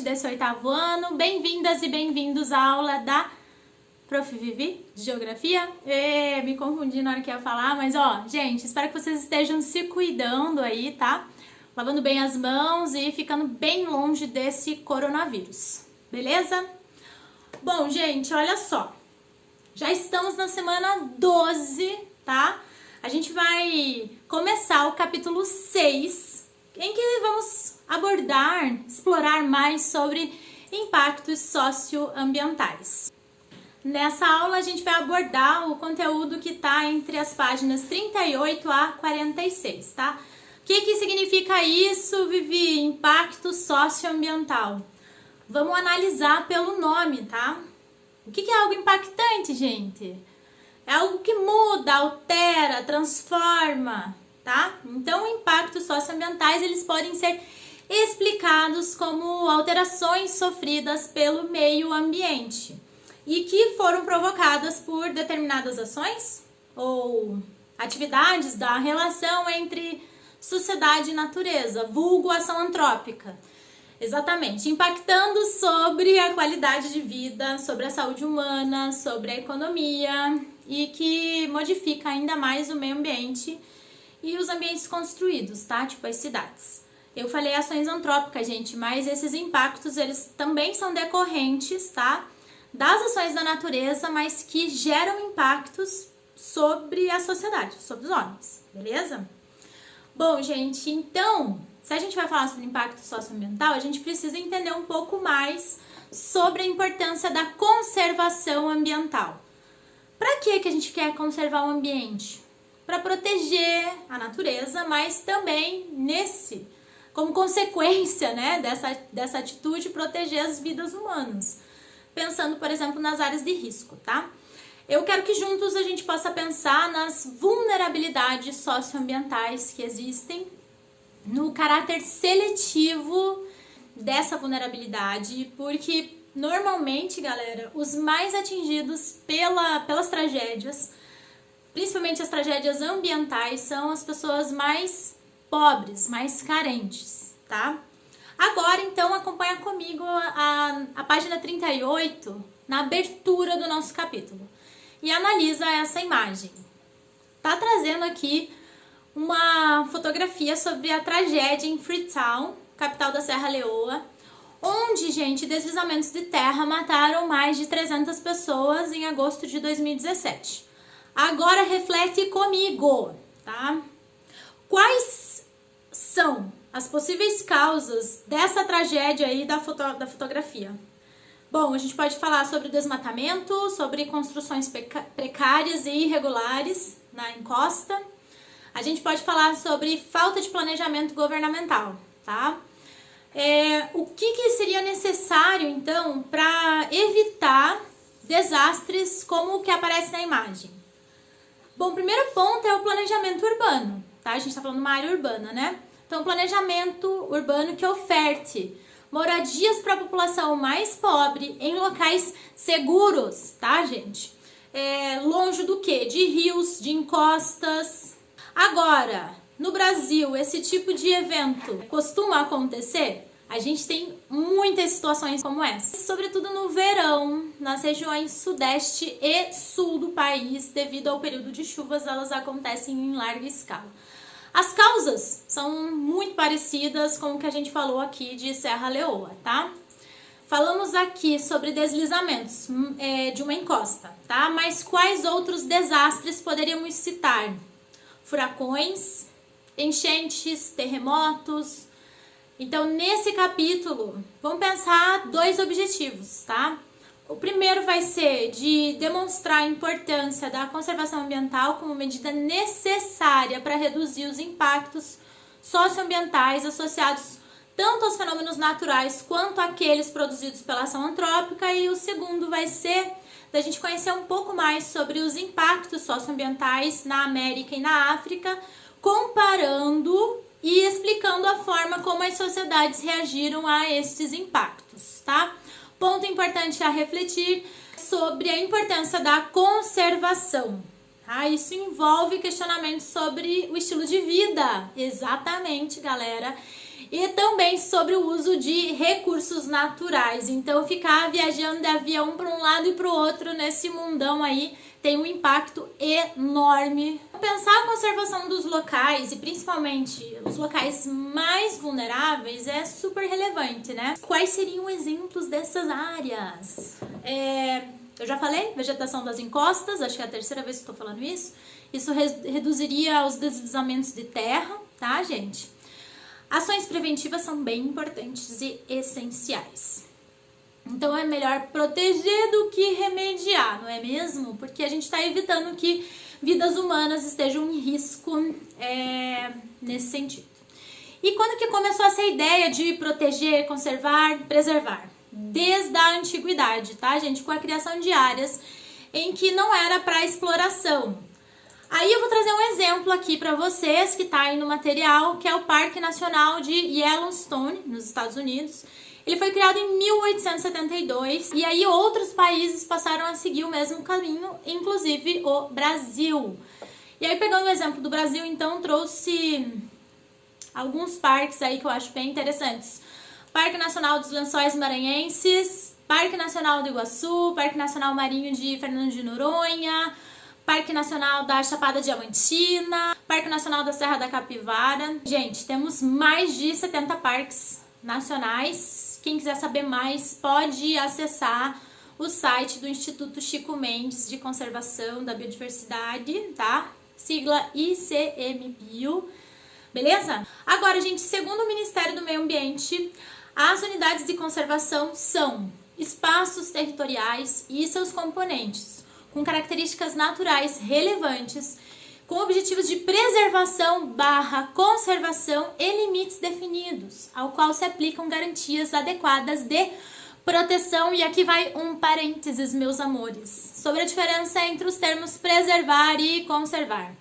desse 8º ano. Bem-vindas e bem-vindos à aula da Prof. Vivi, de Geografia. Me confundi na hora que ia falar, mas gente, espero que vocês estejam se cuidando aí, tá? Lavando bem as mãos e ficando bem longe desse coronavírus, beleza? Bom, gente, olha só. Já estamos na semana 12, tá? A gente vai começar o capítulo 6, em que vamos explorar mais sobre impactos socioambientais. Nessa aula a gente vai abordar o conteúdo que está entre as páginas 38 a 46, tá? O que significa isso, Vivi? Impacto socioambiental. Vamos analisar pelo nome, tá? O que é algo impactante, gente? É algo que muda, altera, transforma, tá? Então, impactos socioambientais, eles podem ser explicados como alterações sofridas pelo meio ambiente e que foram provocadas por determinadas ações ou atividades da relação entre sociedade e natureza, vulgo ação antrópica. Exatamente, impactando sobre a qualidade de vida, sobre a saúde humana, sobre a economia e que modifica ainda mais o meio ambiente e os ambientes construídos, tá? Tipo as cidades. Eu falei ações antrópicas, gente, mas esses impactos, eles também são decorrentes, tá? Das ações da natureza, mas que geram impactos sobre a sociedade, sobre os homens, beleza? Bom, gente, então, se a gente vai falar sobre impacto socioambiental, a gente precisa entender um pouco mais sobre a importância da conservação ambiental. Para que a gente quer conservar o ambiente? Para proteger a natureza, mas também como consequência, né, dessa atitude, proteger as vidas humanas. Pensando, por exemplo, nas áreas de risco, tá? Eu quero que juntos a gente possa pensar nas vulnerabilidades socioambientais que existem, no caráter seletivo dessa vulnerabilidade, porque normalmente, galera, os mais atingidos pelas tragédias, principalmente as tragédias ambientais, são as pessoas mais pobres, mais carentes, tá? Agora, então, acompanha comigo a página 38, na abertura do nosso capítulo, e analisa essa imagem. Tá trazendo aqui uma fotografia sobre a tragédia em Freetown, capital da Serra Leoa, onde, gente, deslizamentos de terra mataram mais de 300 pessoas em agosto de 2017. Agora reflete comigo, tá? Quais são as possíveis causas dessa tragédia aí da fotografia? Bom, a gente pode falar sobre desmatamento, sobre construções precárias e irregulares na encosta. A gente pode falar sobre falta de planejamento governamental, tá? O que seria necessário, então, para evitar desastres como o que aparece na imagem? Bom, o primeiro ponto é o planejamento urbano, tá? A gente está falando de uma área urbana, né? Então, planejamento urbano que oferte moradias para a população mais pobre em locais seguros, tá, gente? Longe do quê? De rios, de encostas. Agora, no Brasil, esse tipo de evento costuma acontecer? A gente tem muitas situações como essa, sobretudo no verão, nas regiões sudeste e sul do país, devido ao período de chuvas, elas acontecem em larga escala. As causas são muito parecidas com o que a gente falou aqui de Serra Leoa, tá? Falamos aqui sobre deslizamentos de uma encosta, tá? Mas quais outros desastres poderíamos citar? Furacões, enchentes, terremotos. Então, nesse capítulo, vamos pensar 2 objetivos, tá? O primeiro vai ser de demonstrar a importância da conservação ambiental como medida necessária para reduzir os impactos socioambientais associados tanto aos fenômenos naturais quanto àqueles produzidos pela ação antrópica. E o segundo vai ser da gente conhecer um pouco mais sobre os impactos socioambientais na América e na África, comparando e explicando a forma como as sociedades reagiram a estes impactos, tá? Ponto importante a refletir sobre a importância da conservação. Tá? Isso envolve questionamentos sobre o estilo de vida. Exatamente, galera. e também sobre o uso de recursos naturais. Então, ficar viajando de avião para um lado e para o outro nesse mundão aí tem um impacto enorme. Pensar a conservação dos locais, e principalmente os locais mais vulneráveis, é super relevante, né? Quais seriam exemplos dessas áreas? Eu já falei, vegetação das encostas, acho que é a terceira vez que estou falando isso. Isso reduziria os deslizamentos de terra, tá, gente? Ações preventivas são bem importantes e essenciais. Então é melhor proteger do que remediar, não é mesmo? Porque a gente está evitando que vidas humanas estejam em risco nesse sentido. E quando que começou essa ideia de proteger, conservar, preservar? Desde a antiguidade, tá, gente? Com a criação de áreas em que não era para exploração. Aí eu vou trazer um exemplo aqui para vocês que tá aí no material, que é o Parque Nacional de Yellowstone, nos Estados Unidos. Ele foi criado em 1872 e aí outros países passaram a seguir o mesmo caminho, inclusive o Brasil. E aí, pegando o exemplo do Brasil, então, trouxe alguns parques aí que eu acho bem interessantes. Parque Nacional dos Lençóis Maranhenses, Parque Nacional do Iguaçu, Parque Nacional Marinho de Fernando de Noronha, Parque Nacional da Chapada Diamantina, Parque Nacional da Serra da Capivara. Gente, temos mais de 70 parques nacionais. Quem quiser saber mais pode acessar o site do Instituto Chico Mendes de Conservação da Biodiversidade, tá? Sigla ICMBio, beleza? Agora, gente, segundo o Ministério do Meio Ambiente, as unidades de conservação são espaços territoriais e seus componentes, com características naturais relevantes, com objetivos de preservação / conservação e limites definidos, ao qual se aplicam garantias adequadas de proteção. E aqui vai um parênteses, meus amores, sobre a diferença entre os termos preservar e conservar.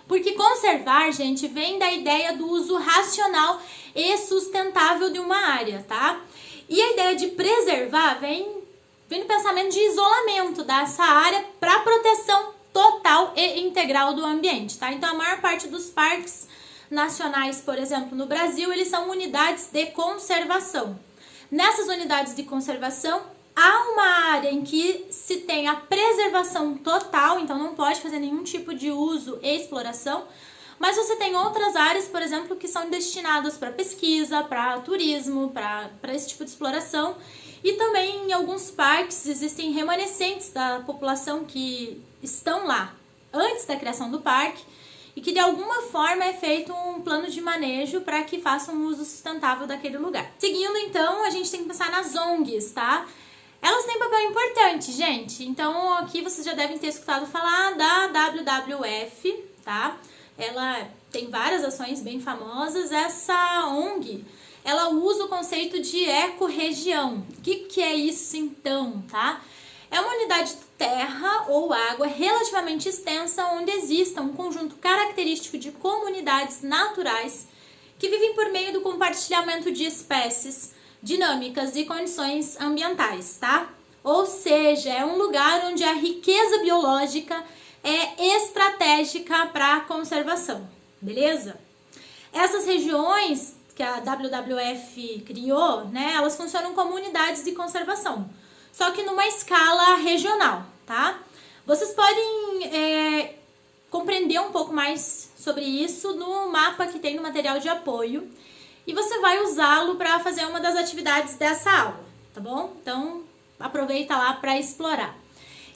Porque conservar, gente, vem da ideia do uso racional e sustentável de uma área, tá? E a ideia de preservar vem do pensamento de isolamento dessa área para proteção total e integral do ambiente, tá? Então, a maior parte dos parques nacionais, por exemplo, no Brasil, eles são unidades de conservação. Nessas unidades de conservação, há uma área em que se tem a preservação total, então não pode fazer nenhum tipo de uso e exploração, mas você tem outras áreas, por exemplo, que são destinadas para pesquisa, para turismo, para esse tipo de exploração. E também em alguns parques existem remanescentes da população que estão lá antes da criação do parque e que de alguma forma é feito um plano de manejo para que façam um uso sustentável daquele lugar. Seguindo, então, a gente tem que pensar nas ONGs, tá? Elas têm papel importante, gente. Então, aqui vocês já devem ter escutado falar da WWF, tá? Ela tem várias ações bem famosas. Essa ONG, ela usa o conceito de ecorregião. O que é isso, então, tá? É uma unidade de terra ou água relativamente extensa onde exista um conjunto característico de comunidades naturais que vivem por meio do compartilhamento de espécies, dinâmicas e condições ambientais, tá? Ou seja, é um lugar onde a riqueza biológica é estratégica para a conservação, beleza? Essas regiões que a WWF criou, né, elas funcionam como unidades de conservação, só que numa escala regional, tá? Vocês podem compreender um pouco mais sobre isso no mapa que tem no material de apoio e você vai usá-lo para fazer uma das atividades dessa aula, tá bom? Então, aproveita lá para explorar.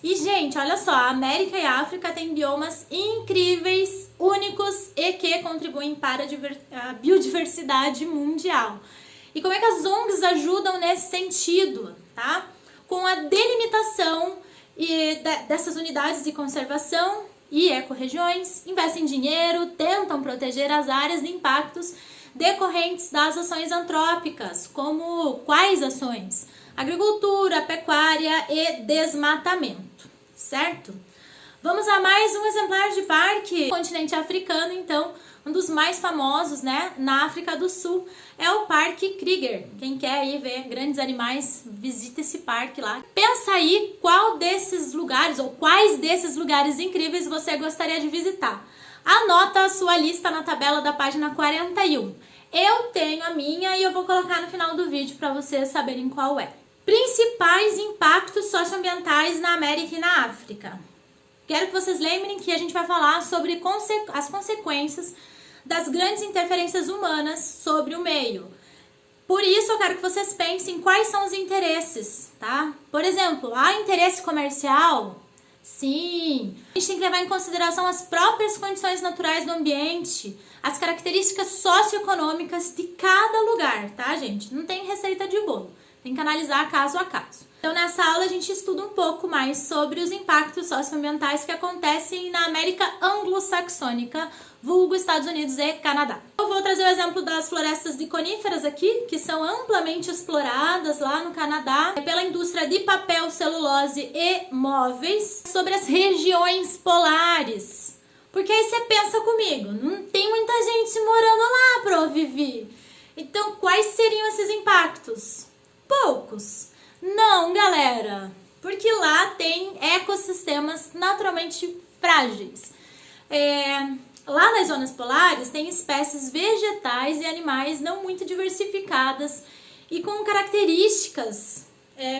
E, gente, olha só, a América e a África têm biomas incríveis, únicos e que contribuem para a biodiversidade mundial. E como é que as ONGs ajudam nesse sentido, tá? Com a delimitação dessas unidades de conservação e ecorregiões, investem dinheiro, tentam proteger as áreas de impactos decorrentes das ações antrópicas, como quais ações? Agricultura, pecuária e desmatamento, certo? Vamos a mais um exemplar de parque. O continente africano, então, um dos mais famosos, né, na África do Sul, é o Parque Kruger. Quem quer ir ver grandes animais, visita esse parque lá. Pensa aí qual desses lugares, ou quais desses lugares incríveis você gostaria de visitar. Anota a sua lista na tabela da página 41. Eu tenho a minha e eu vou colocar no final do vídeo para vocês saberem qual é. Principais impactos socioambientais na América e na África. Quero que vocês lembrem que a gente vai falar sobre as consequências das grandes interferências humanas sobre o meio. Por isso eu quero que vocês pensem quais são os interesses, tá? Por exemplo, há interesse comercial? Sim. A gente tem que levar em consideração as próprias condições naturais do ambiente, as características socioeconômicas de cada lugar, tá, gente? Não tem receita de bolo. Tem que analisar caso a caso. Então, nessa aula, a gente estuda um pouco mais sobre os impactos socioambientais que acontecem na América anglo-saxônica, vulgo Estados Unidos e Canadá. Eu vou trazer o exemplo das florestas de coníferas aqui, que são amplamente exploradas lá no Canadá pela indústria de papel, celulose e móveis, sobre as regiões polares. Porque aí você pensa comigo, não tem muita gente morando lá, Pro Vivi. Então, quais seriam esses impactos? Poucos. Não, galera, porque lá tem ecossistemas naturalmente frágeis. Lá nas zonas polares tem espécies vegetais e animais não muito diversificadas e com características,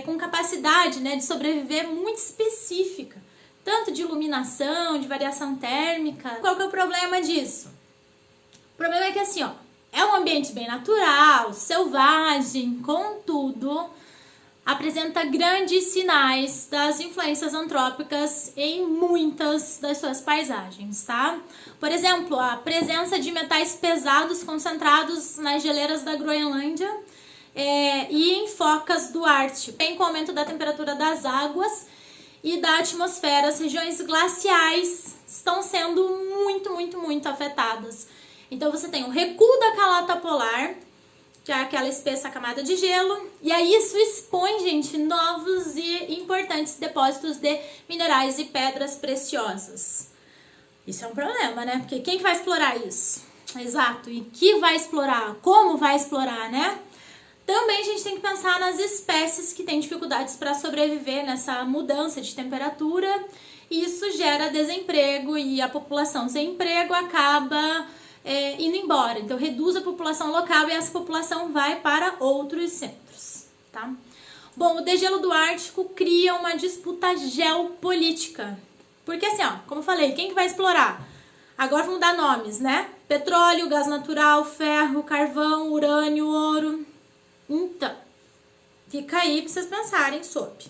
com capacidade, né, de sobreviver muito específica, tanto de iluminação, de variação térmica. Qual que é o problema disso? O problema é que assim, ó, é um ambiente bem natural, selvagem, contudo, apresenta grandes sinais das influências antrópicas em muitas das suas paisagens, tá? Por exemplo, a presença de metais pesados concentrados nas geleiras da Groenlândia e em focas do Ártico. Tem com o aumento da temperatura das águas e da atmosfera, as regiões glaciais estão sendo muito afetadas. Então você tem o recuo da calota polar, que é aquela espessa camada de gelo, e aí isso expõe, gente, novos e importantes depósitos de minerais e pedras preciosas. Isso é um problema, né? Porque quem que vai explorar isso? Exato, e que vai explorar? Como vai explorar, né? Também a gente tem que pensar nas espécies que têm dificuldades para sobreviver nessa mudança de temperatura, e isso gera desemprego, e a população sem emprego acaba indo embora. Então reduz a população local e essa população vai para outros centros, tá? Bom, o degelo do Ártico cria uma disputa geopolítica. Porque assim, ó, como eu falei, quem que vai explorar? Agora vamos dar nomes, né? Petróleo, gás natural, ferro, carvão, urânio, ouro. Então, fica aí para vocês pensarem sobre.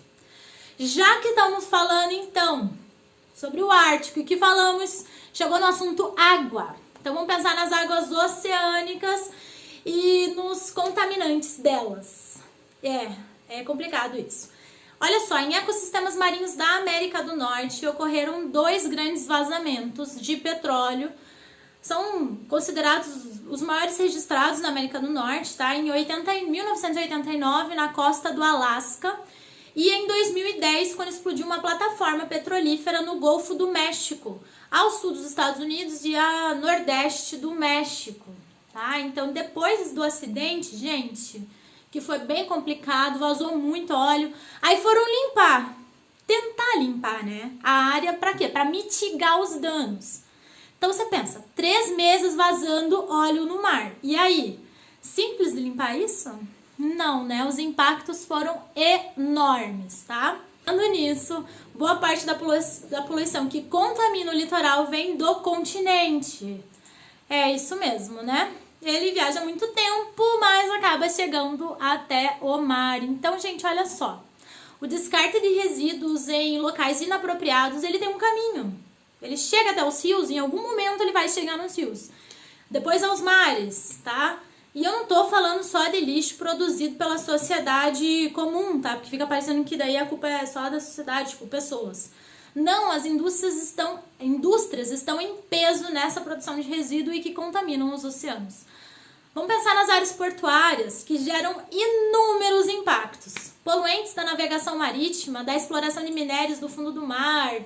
Já que estamos falando, então, sobre o Ártico e que falamos, chegou no assunto água. Então vamos pensar nas águas oceânicas e nos contaminantes delas. É complicado isso. Olha só, em ecossistemas marinhos da América do Norte ocorreram 2 grandes vazamentos de petróleo. São considerados os maiores registrados na América do Norte, tá? Em 1989, na costa do Alasca. E em 2010, quando explodiu uma plataforma petrolífera no Golfo do México, ao sul dos Estados Unidos e a nordeste do México, tá? Então, depois do acidente, gente, que foi bem complicado, vazou muito óleo, aí foram tentar limpar, né, a área para quê? Para mitigar os danos. Então, você pensa, 3 meses vazando óleo no mar, e aí, simples de limpar isso? Não, né? Os impactos foram enormes, tá? Falando nisso, boa parte da poluição que contamina o litoral vem do continente. É isso mesmo, né? Ele viaja muito tempo, mas acaba chegando até o mar. Então, gente, olha só. O descarte de resíduos em locais inapropriados, ele tem um caminho. Ele chega até os rios, em algum momento ele vai chegar nos rios. Depois aos mares, tá? E eu não tô falando só de lixo produzido pela sociedade comum, tá? Porque fica parecendo que daí a culpa é só da sociedade, tipo, pessoas. Não, as indústrias estão em peso nessa produção de resíduo e que contaminam os oceanos. Vamos pensar nas áreas portuárias, que geram inúmeros impactos. Poluentes da navegação marítima, da exploração de minérios do fundo do mar.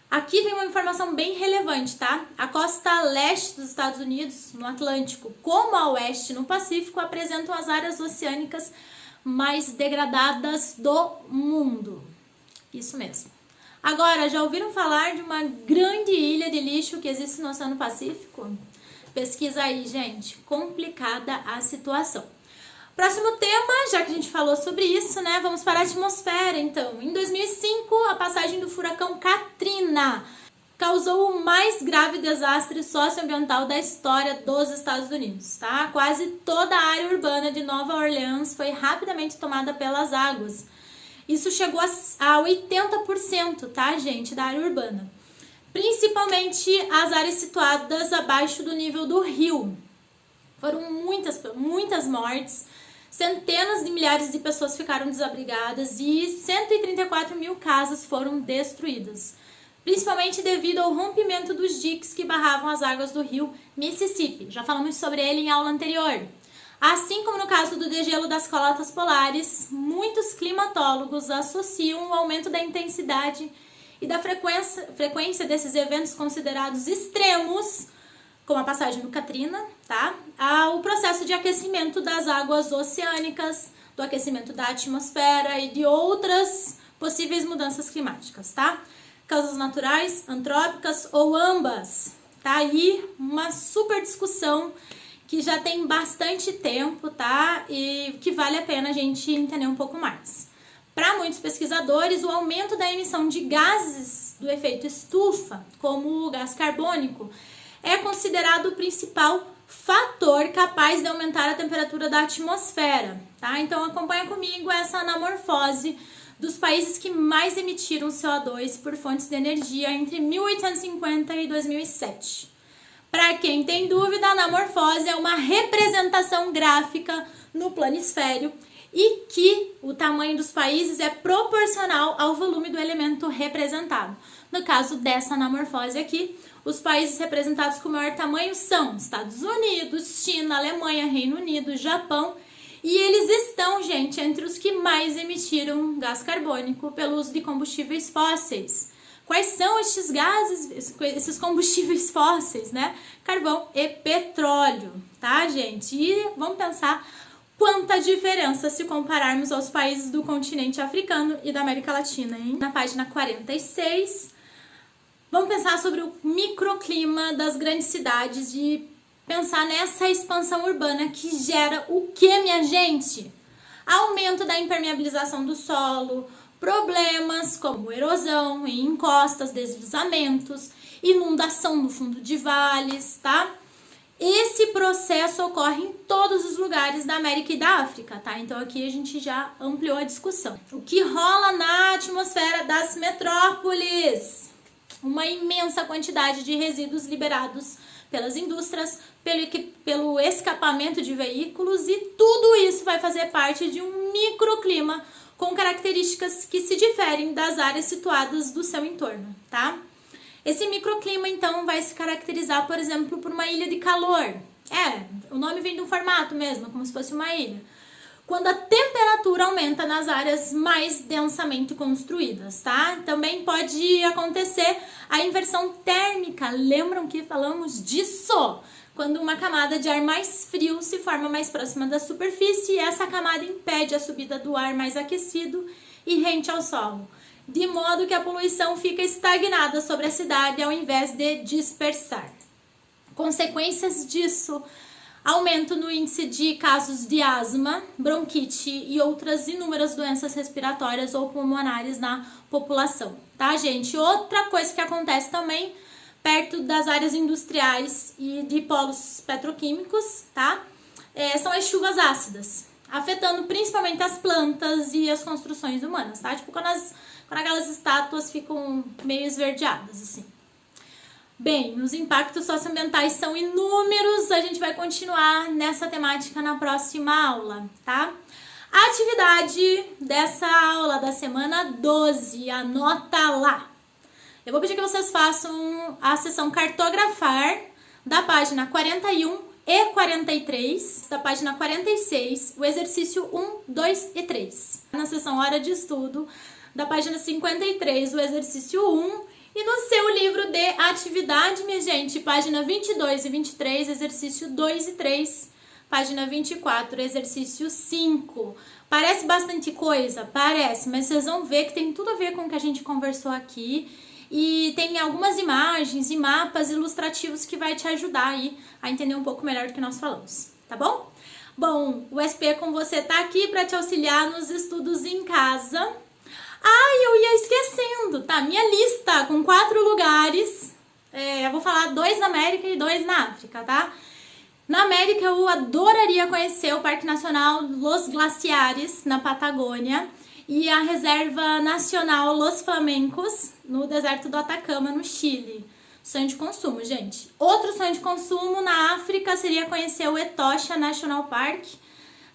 Aqui vem uma informação bem relevante, tá? A costa leste dos Estados Unidos, no Atlântico, como a oeste no Pacífico, apresentam as áreas oceânicas mais degradadas do mundo. Isso mesmo. Agora, já ouviram falar de uma grande ilha de lixo que existe no Oceano Pacífico? Pesquisa aí, gente. Complicada a situação. Próximo tema, já que a gente falou sobre isso, né? Vamos para a atmosfera, então. Em 2005, a passagem do furacão Katrina causou o mais grave desastre socioambiental da história dos Estados Unidos, tá? Quase toda a área urbana de Nova Orleans foi rapidamente tomada pelas águas. Isso chegou a 80%, tá, gente, da área urbana. Principalmente as áreas situadas abaixo do nível do rio. Foram muitas mortes, centenas de milhares de pessoas ficaram desabrigadas e 134 mil casas foram destruídas, principalmente devido ao rompimento dos diques que barravam as águas do rio Mississippi. Já falamos sobre ele em aula anterior. Assim como no caso do degelo das calotas polares, muitos climatólogos associam o aumento da intensidade e da frequência desses eventos considerados extremos, como a passagem do Katrina, tá? Ao processo de aquecimento das águas oceânicas, do aquecimento da atmosfera e de outras possíveis mudanças climáticas, tá? Causas naturais, antrópicas ou ambas. Tá aí uma super discussão que já tem bastante tempo, tá? E que vale a pena a gente entender um pouco mais. Para muitos pesquisadores, o aumento da emissão de gases do efeito estufa, como o gás carbônico, é considerado o principal fator capaz de aumentar a temperatura da atmosfera, tá? Então acompanha comigo essa anamorfose dos países que mais emitiram CO2 por fontes de energia entre 1850 e 2007. Para quem tem dúvida, a anamorfose é uma representação gráfica no planisfério e que o tamanho dos países é proporcional ao volume do elemento representado. No caso dessa anamorfose aqui, os países representados com maior tamanho são Estados Unidos, China, Alemanha, Reino Unido, Japão, e eles estão, gente, entre os que mais emitiram gás carbônico pelo uso de combustíveis fósseis. Quais são estes gases, esses combustíveis fósseis, né? Carvão e petróleo, tá, gente? E vamos pensar quanta diferença se compararmos aos países do continente africano e da América Latina, hein? Na página 46, vamos pensar sobre o microclima das grandes cidades e pensar nessa expansão urbana que gera o que, minha gente? Aumento da impermeabilização do solo, problemas como erosão em encostas, deslizamentos, inundação no fundo de vales, tá? Esse processo ocorre em todos os lugares da América e da África, tá? Então aqui a gente já ampliou a discussão. O que rola na atmosfera das metrópoles? Uma imensa quantidade de resíduos liberados pelas indústrias, pelo escapamento de veículos, e tudo isso vai fazer parte de um microclima com características que se diferem das áreas situadas do seu entorno, tá? Esse microclima, então, vai se caracterizar, por exemplo, por uma ilha de calor. O nome vem do formato mesmo, como se fosse uma ilha. Quando a temperatura aumenta nas áreas mais densamente construídas, tá? Também pode acontecer a inversão térmica. Lembram que falamos disso? Quando uma camada de ar mais frio se forma mais próxima da superfície e essa camada impede a subida do ar mais aquecido e rente ao solo, de modo que a poluição fica estagnada sobre a cidade ao invés de dispersar. Consequências disso: aumento no índice de casos de asma, bronquite e outras inúmeras doenças respiratórias ou pulmonares na população, tá, gente? Outra coisa que acontece também perto das áreas industriais e de polos petroquímicos, tá? São as chuvas ácidas, afetando principalmente as plantas e as construções humanas, tá? Tipo quando aquelas estátuas ficam meio esverdeadas, assim. Bem, os impactos socioambientais são inúmeros, a gente vai continuar nessa temática na próxima aula, tá? A atividade dessa aula da semana 12, anota lá. Eu vou pedir que vocês façam a sessão cartografar da página 41 e 43, da página 46, o exercício 1, 2 e 3. Na sessão hora de estudo, da página 53, o exercício 1, e no seu livro de atividade, minha gente, página 22 e 23, exercício 2 e 3, página 24, exercício 5. Parece bastante coisa? Parece, mas vocês vão ver que tem tudo a ver com o que a gente conversou aqui E tem algumas imagens e mapas ilustrativos que vai te ajudar aí a entender um pouco melhor do que nós falamos, tá bom? Bom, o SP com você tá aqui para te auxiliar nos estudos em casa. Eu ia esquecendo, tá? Minha lista com 4 lugares, eu vou falar 2 na América e 2 na África, tá? Na América eu adoraria conhecer o Parque Nacional Los Glaciares, na Patagônia, e a Reserva Nacional Los Flamencos, no deserto do Atacama, no Chile. Sonho de consumo, gente. Outro sonho de consumo na África seria conhecer o Etosha National Park,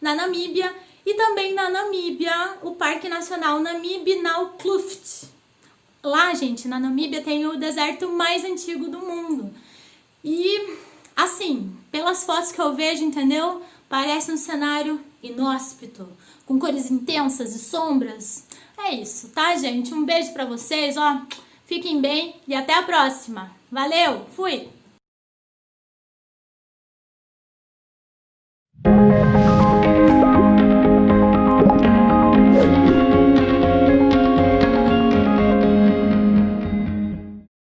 na Namíbia, e também na Namíbia, o Parque Nacional Namib-Naukluft. Lá, gente, na Namíbia tem o deserto mais antigo do mundo. E, assim, pelas fotos que eu vejo, entendeu? Parece um cenário inóspito, com cores intensas e sombras. É isso, tá, gente? Um beijo pra vocês, ó. Fiquem bem e até a próxima. Valeu, fui!